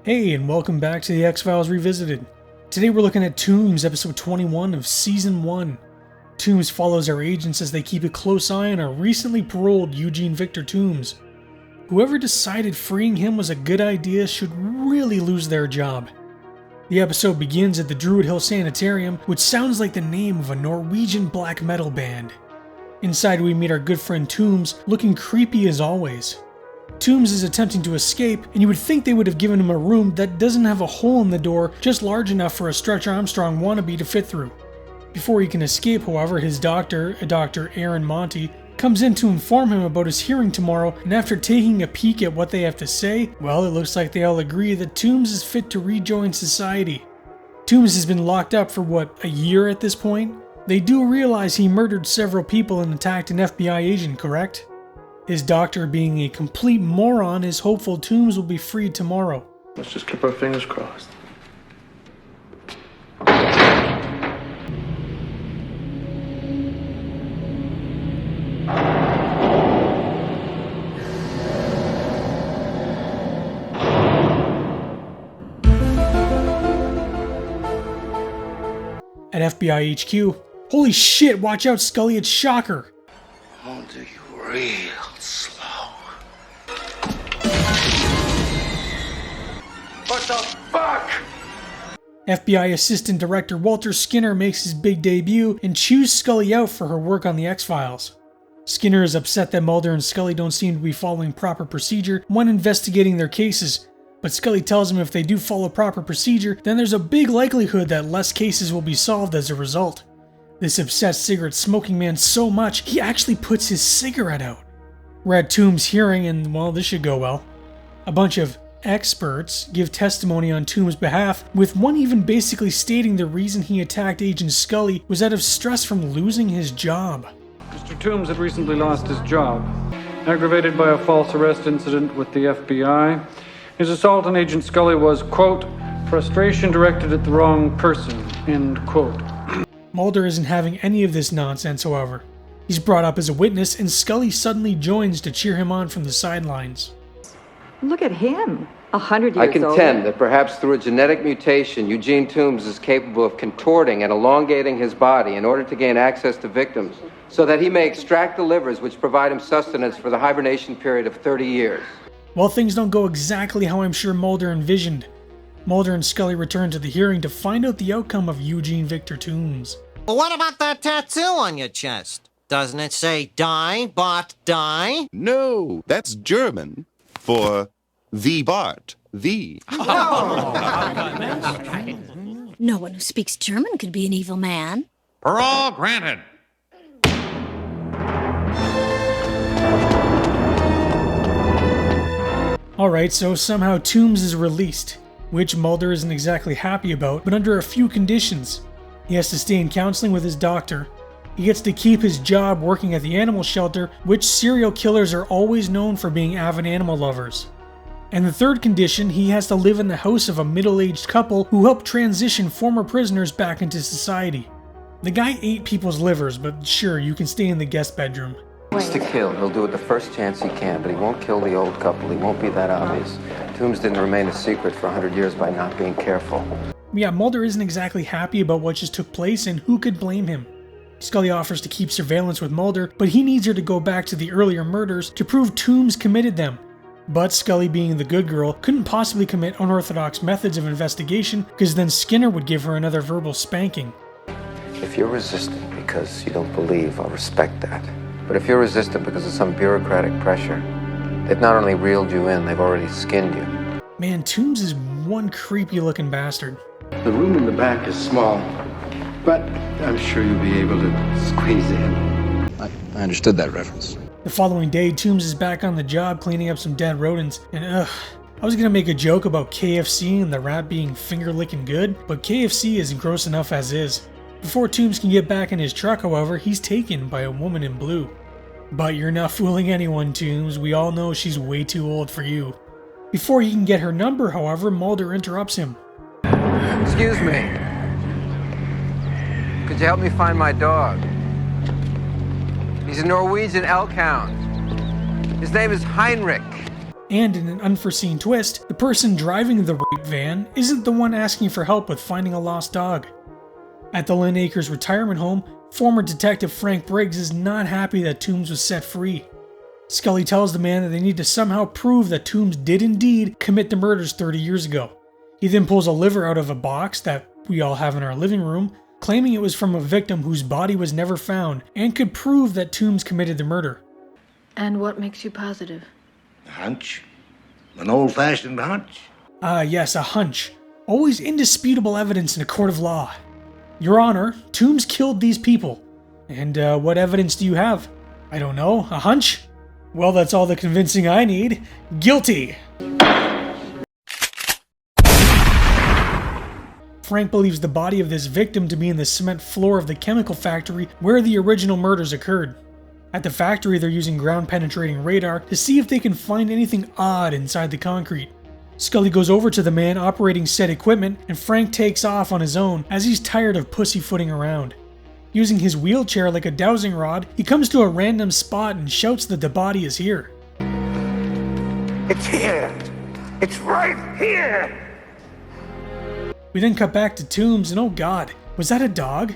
Hey, and welcome back to the X-Files Revisited. Today we're looking at Tooms, episode 21 of Season 1. Tooms follows our agents as they keep a close eye on our recently paroled Eugene Victor Tooms. Whoever decided freeing him was a good idea should really lose their job. The episode begins at the Druid Hill Sanitarium, which sounds like the name of a Norwegian black metal band. Inside we meet our good friend Tooms, looking creepy as always. Tooms is attempting to escape, and you would think they would have given him a room that doesn't have a hole in the door just large enough for a Stretch Armstrong wannabe to fit through. Before he can escape, however, his doctor, Dr. Aaron Monty, comes in to inform him about his hearing tomorrow, and after taking a peek at what they have to say, well, it looks like they all agree that Tooms is fit to rejoin society. Tooms has been locked up for a year at this point? They do realize he murdered several people and attacked an FBI agent, correct? His doctor, being a complete moron, is hopeful Tooms will be freed tomorrow. Let's just keep our fingers crossed. At FBI HQ, holy shit, watch out Scully, it's Shocker! Mulder, you real slow. What the fuck? FBI Assistant Director Walter Skinner makes his big debut and chews Scully out for her work on the X-Files. Skinner is upset that Mulder and Scully don't seem to be following proper procedure when investigating their cases, but Scully tells him if they do follow proper procedure, then there's a big likelihood that less cases will be solved as a result. This upsets cigarette-smoking man so much, he actually puts his cigarette out. We're at Tooms' hearing, and well, this should go well. A bunch of experts give testimony on Tooms' behalf, with one even basically stating the reason he attacked Agent Scully was out of stress from losing his job. Mr. Tooms had recently lost his job, aggravated by a false arrest incident with the FBI. His assault on Agent Scully was, quote, frustration directed at the wrong person, end quote. Mulder isn't having any of this nonsense, however. He's brought up as a witness, and Scully suddenly joins to cheer him on from the sidelines. Look at him, 100 years I contend older. that perhaps through a genetic mutation, Eugene Tooms is capable of contorting and elongating his body in order to gain access to victims, so that he may extract the livers which provide him sustenance for the hibernation period of 30 years. Well, things don't go exactly how I'm sure Mulder envisioned. Mulder and Scully return to the hearing to find out the outcome of Eugene Victor Tooms. Well, what about that tattoo on your chest? Doesn't it say die, Bart, die? No, that's German for the Bart, the. No one who speaks German could be an evil man. Parole granted. Alright, so somehow Tooms is released, which Mulder isn't exactly happy about, but under a few conditions. He has to stay in counseling with his doctor. He gets to keep his job working at the animal shelter, which serial killers are always known for being avid animal lovers. And the third condition, he has to live in the house of a middle-aged couple who helped transition former prisoners back into society. The guy ate people's livers, but sure, you can stay in the guest bedroom. He wants to kill. He'll do it the first chance he can, but he won't kill the old couple. He won't be that obvious. Tooms didn't remain a secret for 100 years by not being careful. Yeah, Mulder isn't exactly happy about what just took place, and who could blame him? Scully offers to keep surveillance with Mulder, but he needs her to go back to the earlier murders to prove Tooms committed them. But Scully, being the good girl, couldn't possibly commit unorthodox methods of investigation, because then Skinner would give her another verbal spanking. If you're resistant because you don't believe, I'll respect that. But if you're resistant because of some bureaucratic pressure, they've not only reeled you in, they've already skinned you. Man, Tooms is one creepy looking bastard. The room in the back is small, but I'm sure you'll be able to squeeze in. I understood that reference. The following day, Tooms is back on the job cleaning up some dead rodents, and I was gonna make a joke about KFC and the rat being finger-licking good, but KFC isn't gross enough as is. Before Tooms can get back in his truck, however, he's taken by a woman in blue. But you're not fooling anyone, Tooms. We all know she's way too old for you. Before he can get her number, however, Mulder interrupts him. Excuse me. Could you help me find my dog? He's a Norwegian elk hound. His name is Heinrich. And in an unforeseen twist, the person driving the rape van isn't the one asking for help with finding a lost dog. At the Lynn Acres retirement home, former detective Frank Briggs is not happy that Tooms was set free. Scully tells the man that they need to somehow prove that Tooms did indeed commit the murders 30 years ago. He then pulls a liver out of a box that we all have in our living room, claiming it was from a victim whose body was never found and could prove that Tooms committed the murder. And what makes you positive? A hunch. An old-fashioned hunch. Yes, a hunch. Always indisputable evidence in a court of law. Your Honor, Tooms killed these people. And what evidence do you have? I don't know, a hunch? Well, that's all the convincing I need. Guilty! Frank believes the body of this victim to be in the cement floor of the chemical factory where the original murders occurred. At the factory, they're using ground-penetrating radar to see if they can find anything odd inside the concrete. Scully goes over to the man operating said equipment, and Frank takes off on his own as he's tired of pussyfooting around. Using his wheelchair like a dowsing rod, he comes to a random spot and shouts that the body is here. It's here! It's right here! We then cut back to Tooms, and oh god, was that a dog?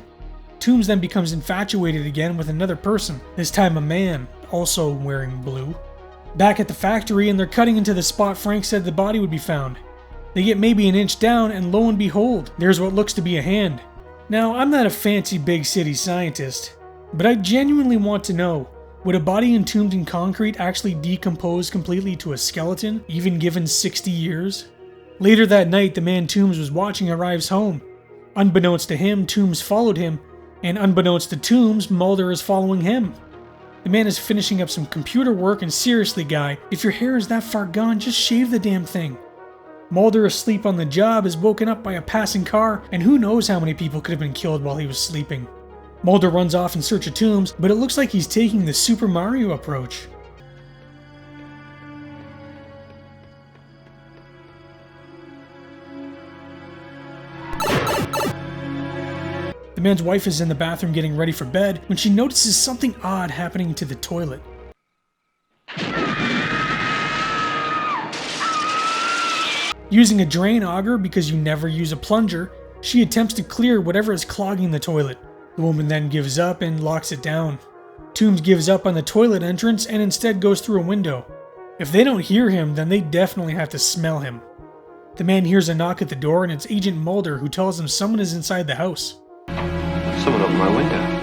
Tooms then becomes infatuated again with another person, this time a man, also wearing blue. Back at the factory, and they're cutting into the spot Frank said the body would be found. They get maybe an inch down, and lo and behold, there's what looks to be a hand. Now, I'm not a fancy big city scientist, but I genuinely want to know, would a body entombed in concrete actually decompose completely to a skeleton, even given 60 years? Later that night, the man Tooms was watching arrives home. Unbeknownst to him, Tooms followed him, and unbeknownst to Tooms, Mulder is following him. The man is finishing up some computer work, and seriously guy, if your hair is that far gone, just shave the damn thing. Mulder, asleep on the job, is woken up by a passing car, and who knows how many people could have been killed while he was sleeping. Mulder runs off in search of Tooms, but it looks like he's taking the Super Mario approach. The man's wife is in the bathroom getting ready for bed when she notices something odd happening to the toilet. Using a drain auger because you never use a plunger, she attempts to clear whatever is clogging the toilet. The woman then gives up and locks it down. Tooms gives up on the toilet entrance and instead goes through a window. If they don't hear him, then they definitely have to smell him. The man hears a knock at the door, and it's Agent Mulder who tells him someone is inside the house. Someone opened my window.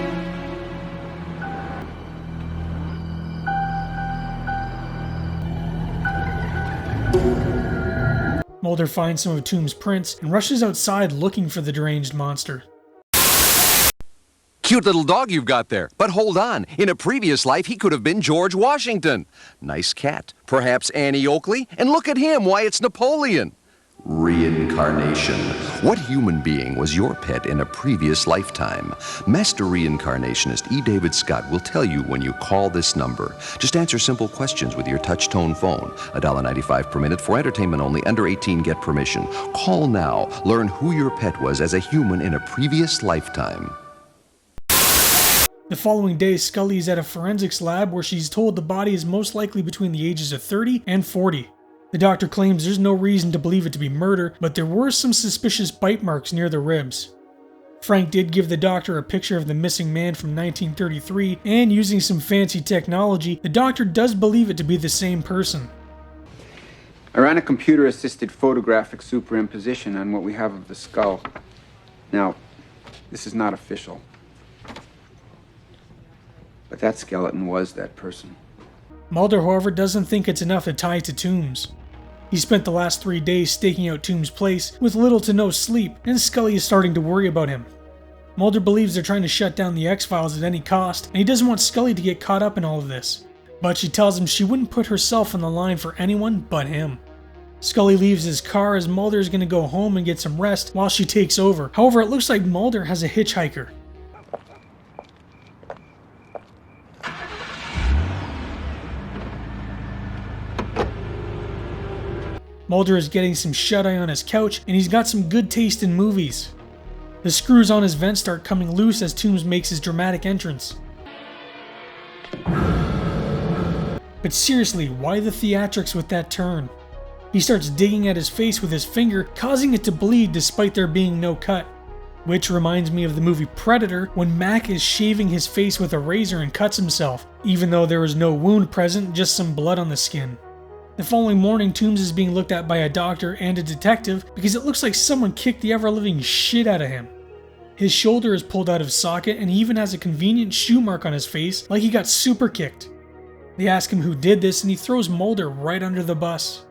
Mulder finds some of Tooms' prints and rushes outside looking for the deranged monster. Cute little dog you've got there. But hold on. In a previous life, he could have been George Washington. Nice cat. Perhaps Annie Oakley? And look at him. Why, it's Napoleon. Reincarnation. What human being was your pet in a previous lifetime? Master reincarnationist E. David Scott will tell you when you call this number. Just answer simple questions with your touch-tone phone. $1.95 per minute for entertainment only. Under 18, get permission. Call now. Learn who your pet was as a human in a previous lifetime. The following day, Scully is at a forensics lab where she's told the body is most likely between the ages of 30 and 40. The doctor claims there's no reason to believe it to be murder, but there were some suspicious bite marks near the ribs. Frank did give the doctor a picture of the missing man from 1933, and using some fancy technology, the doctor does believe it to be the same person. I ran a computer-assisted photographic superimposition on what we have of the skull. Now, this is not official, but that skeleton was that person. Mulder, however, doesn't think it's enough to tie to Tooms. He spent the last 3 days staking out Tooms' place with little to no sleep, and Scully is starting to worry about him. Mulder believes they're trying to shut down the X-Files at any cost, and he doesn't want Scully to get caught up in all of this. But she tells him she wouldn't put herself on the line for anyone but him. Scully leaves his car as Mulder is going to go home and get some rest while she takes over. However, it looks like Mulder has a hitchhiker. Mulder is getting some shut-eye on his couch, and he's got some good taste in movies. The screws on his vent start coming loose as Tooms makes his dramatic entrance. But seriously, why the theatrics with that turn? He starts digging at his face with his finger, causing it to bleed despite there being no cut. Which reminds me of the movie Predator, when Mac is shaving his face with a razor and cuts himself, even though there was no wound present, just some blood on the skin. The following morning, Tooms is being looked at by a doctor and a detective because it looks like someone kicked the ever-living shit out of him. His shoulder is pulled out of socket and he even has a convenient shoe mark on his face like he got super kicked. They ask him who did this and he throws Mulder right under the bus.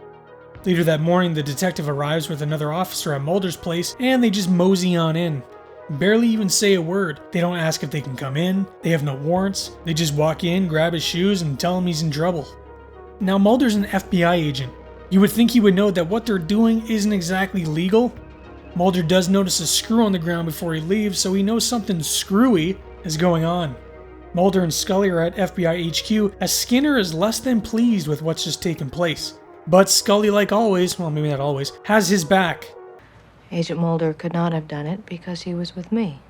Later that morning, the detective arrives with another officer at Mulder's place and they just mosey on in. Barely even say a word. They don't ask if they can come in, they have no warrants, they just walk in, grab his shoes and tell him he's in trouble. Now Mulder's an FBI agent. You would think he would know that what they're doing isn't exactly legal. Mulder does notice a screw on the ground before he leaves, so he knows something screwy is going on. Mulder and Scully are at FBI HQ as Skinner is less than pleased with what's just taken place. But Scully, like always, well maybe not always, has his back. Agent Mulder could not have done it because he was with me.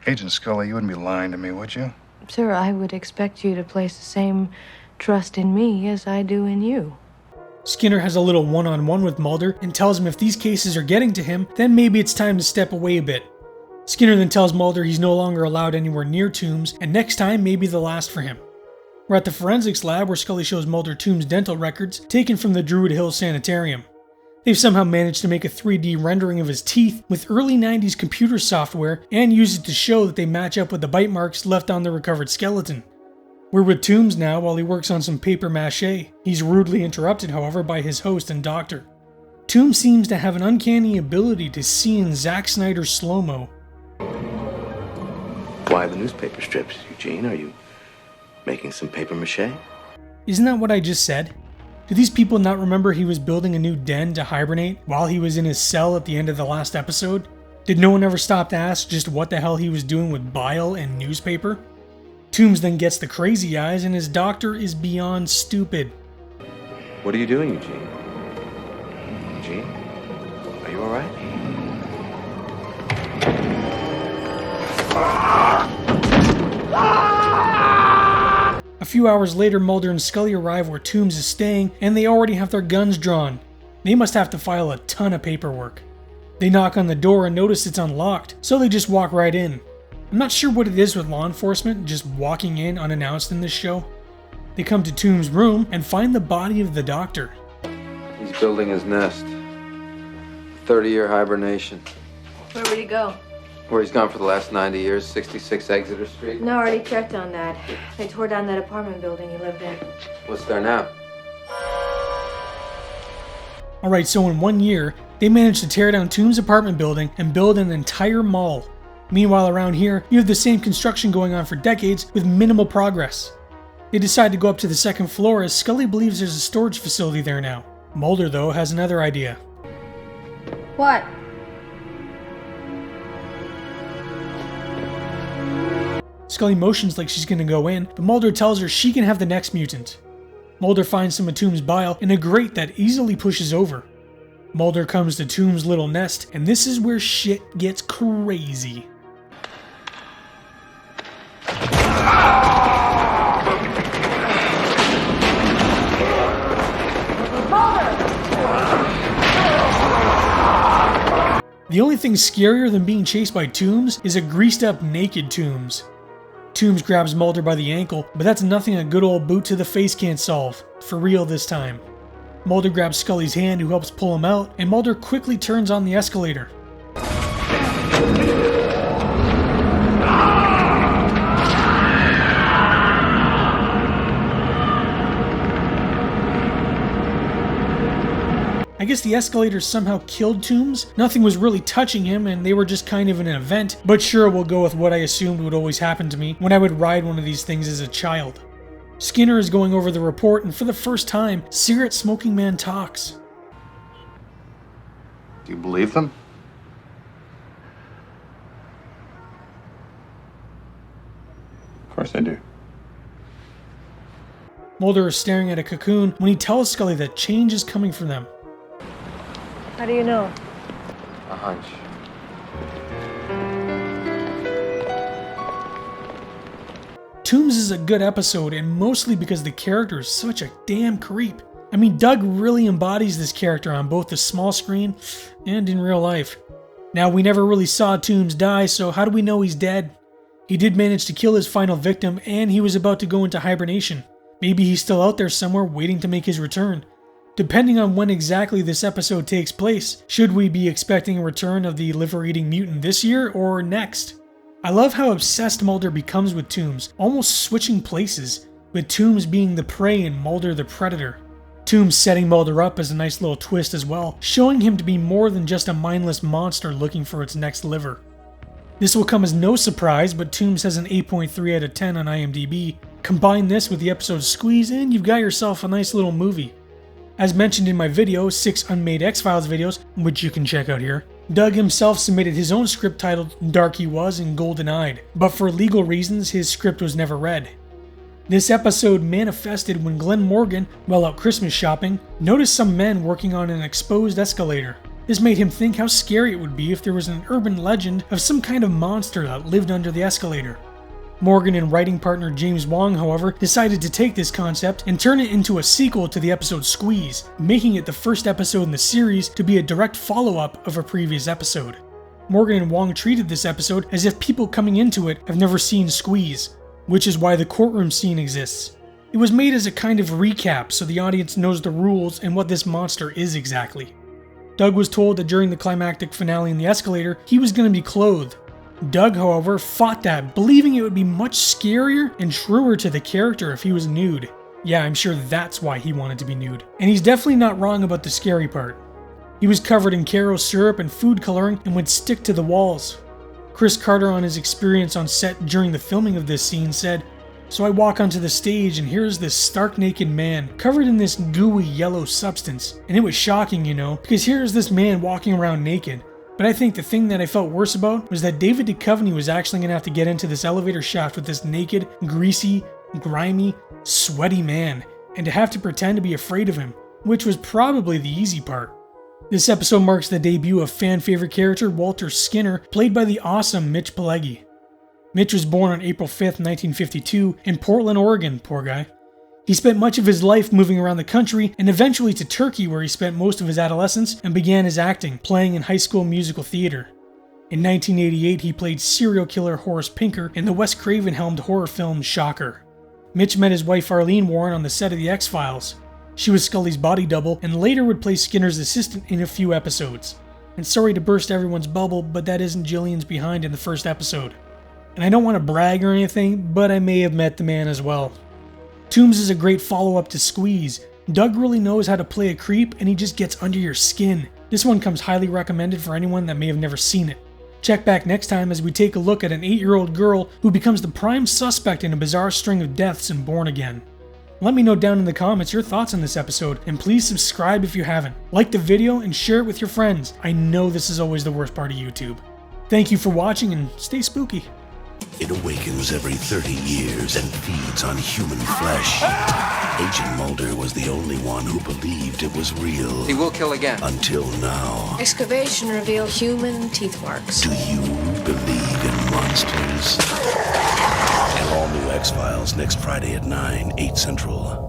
Agent Scully, you wouldn't be lying to me, would you? Sir, I would expect you to place the same trust in me as I do in you. Skinner has a little one-on-one with Mulder and tells him if these cases are getting to him, then maybe it's time to step away a bit. Skinner then tells Mulder he's no longer allowed anywhere near Tooms, and next time may be the last for him. We're at the forensics lab where Scully shows Mulder Tooms' dental records taken from the Druid Hill Sanitarium. They've somehow managed to make a 3D rendering of his teeth with early 90s computer software and use it to show that they match up with the bite marks left on the recovered skeleton. We're with Tooms now while he works on some paper mache. He's rudely interrupted, however, by his host and doctor. Tooms seems to have an uncanny ability to see in Zack Snyder's slow-mo. Why the newspaper strips, Eugene? Are you making some paper mache? Isn't that what I just said? Do these people not remember he was building a new den to hibernate while he was in his cell at the end of the last episode? Did no one ever stop to ask just what the hell he was doing with bile and newspaper? Tooms then gets the crazy eyes and his doctor is beyond stupid. What are you doing, Eugene? Eugene? Are you alright? A few hours later, Mulder and Scully arrive where Tooms is staying, and they already have their guns drawn. They must have to file a ton of paperwork. They knock on the door and notice it's unlocked, so they just walk right in. I'm not sure what it is with law enforcement just walking in unannounced in this show. They come to Tooms' room and find the body of the doctor. He's building his nest. 30-year hibernation. Where would he go? Where he's gone for the last 90 years, 66 Exeter Street. No, I already checked on that. They tore down that apartment building he lived in. What's there now? Alright, so in 1 year, they managed to tear down Tooms' apartment building and build an entire mall. Meanwhile, around here, you have the same construction going on for decades with minimal progress. They decide to go up to the second floor as Scully believes there's a storage facility there now. Mulder, though, has another idea. What? Scully motions like she's gonna go in, but Mulder tells her she can have the next mutant. Mulder finds some of Tooms' bile in a grate that easily pushes over. Mulder comes to Tooms' little nest, and this is where shit gets crazy. The only thing scarier than being chased by Tooms is a greased up naked Tooms. Tooms grabs Mulder by the ankle, but that's nothing a good old boot to the face can't solve. For real this time. Mulder grabs Scully's hand, who helps pull him out, and Mulder quickly turns on the escalator. I guess the escalator somehow killed Tooms. Nothing was really touching him and they were just kind of an event, but sure, we'll go with what I assumed would always happen to me when I would ride one of these things as a child. Skinner is going over the report and for the first time, cigarette smoking man talks. Do you believe them? Of course I do. Mulder is staring at a cocoon when he tells Scully that change is coming for them. How do you know? A hunch. Tooms is a good episode, and mostly because the character is such a damn creep. I mean, Doug really embodies this character on both the small screen and in real life. Now, we never really saw Tooms die, so how do we know he's dead? He did manage to kill his final victim, and he was about to go into hibernation. Maybe he's still out there somewhere waiting to make his return. Depending on when exactly this episode takes place, should we be expecting a return of the liver-eating mutant this year or next? I love how obsessed Mulder becomes with Tooms, almost switching places, with Tooms being the prey and Mulder the predator. Tooms setting Mulder up as a nice little twist as well, showing him to be more than just a mindless monster looking for its next liver. This will come as no surprise, but Tooms has an 8.3 out of 10 on IMDb. Combine this with the episode Squeeze and you've got yourself a nice little movie. As mentioned in my video, 6 Unmade X-Files videos, which you can check out here, Doug himself submitted his own script titled Dark He Was and Golden Eyed, but for legal reasons his script was never read. This episode manifested when Glenn Morgan, while out Christmas shopping, noticed some men working on an exposed escalator. This made him think how scary it would be if there was an urban legend of some kind of monster that lived under the escalator. Morgan and writing partner James Wong, however, decided to take this concept and turn it into a sequel to the episode Squeeze, making it the first episode in the series to be a direct follow-up of a previous episode. Morgan and Wong treated this episode as if people coming into it have never seen Squeeze, which is why the courtroom scene exists. It was made as a kind of recap so the audience knows the rules and what this monster is exactly. Doug was told that during the climactic finale in the escalator, he was going to be clothed. Doug, however, fought that, believing it would be much scarier and truer to the character if he was nude. Yeah, I'm sure that's why he wanted to be nude. And he's definitely not wrong about the scary part. He was covered in Caro syrup and food coloring and would stick to the walls. Chris Carter, on his experience on set during the filming of this scene, said, "So I walk onto the stage and here's this stark naked man covered in this gooey yellow substance. And it was shocking, you know, because here's this man walking around naked. But I think the thing that I felt worse about was that David Duchovny was actually going to have to get into this elevator shaft with this naked, greasy, grimy, sweaty man, and to have to pretend to be afraid of him, which was probably the easy part." This episode marks the debut of fan-favorite character Walter Skinner, played by the awesome Mitch Pileggi. Mitch was born on April 5th, 1952, in Portland, Oregon, poor guy. He spent much of his life moving around the country and eventually to Turkey, where he spent most of his adolescence and began his acting, playing in high school musical theater. In 1988, he played serial killer Horace Pinker in the Wes Craven-helmed horror film Shocker. Mitch met his wife Arlene Warren on the set of The X-Files. She was Scully's body double and later would play Skinner's assistant in a few episodes. And sorry to burst everyone's bubble, but that isn't Jillian's behind in the first episode. And I don't want to brag or anything, but I may have met the man as well. Tooms is a great follow-up to Squeeze. Doug really knows how to play a creep and he just gets under your skin. This one comes highly recommended for anyone that may have never seen it. Check back next time as we take a look at an 8-year-old girl who becomes the prime suspect in a bizarre string of deaths in Born Again. Let me know down in the comments your thoughts on this episode, and please subscribe if you haven't. Like the video and share it with your friends. I know this is always the worst part of YouTube. Thank you for watching and stay spooky. It awakens every 30 years and feeds on human flesh. Agent Mulder was the only one who believed it was real. He will kill again. Until now. Excavation revealed human teeth marks. Do you believe in monsters? An all-new X-Files next Friday at 9, 8 Central.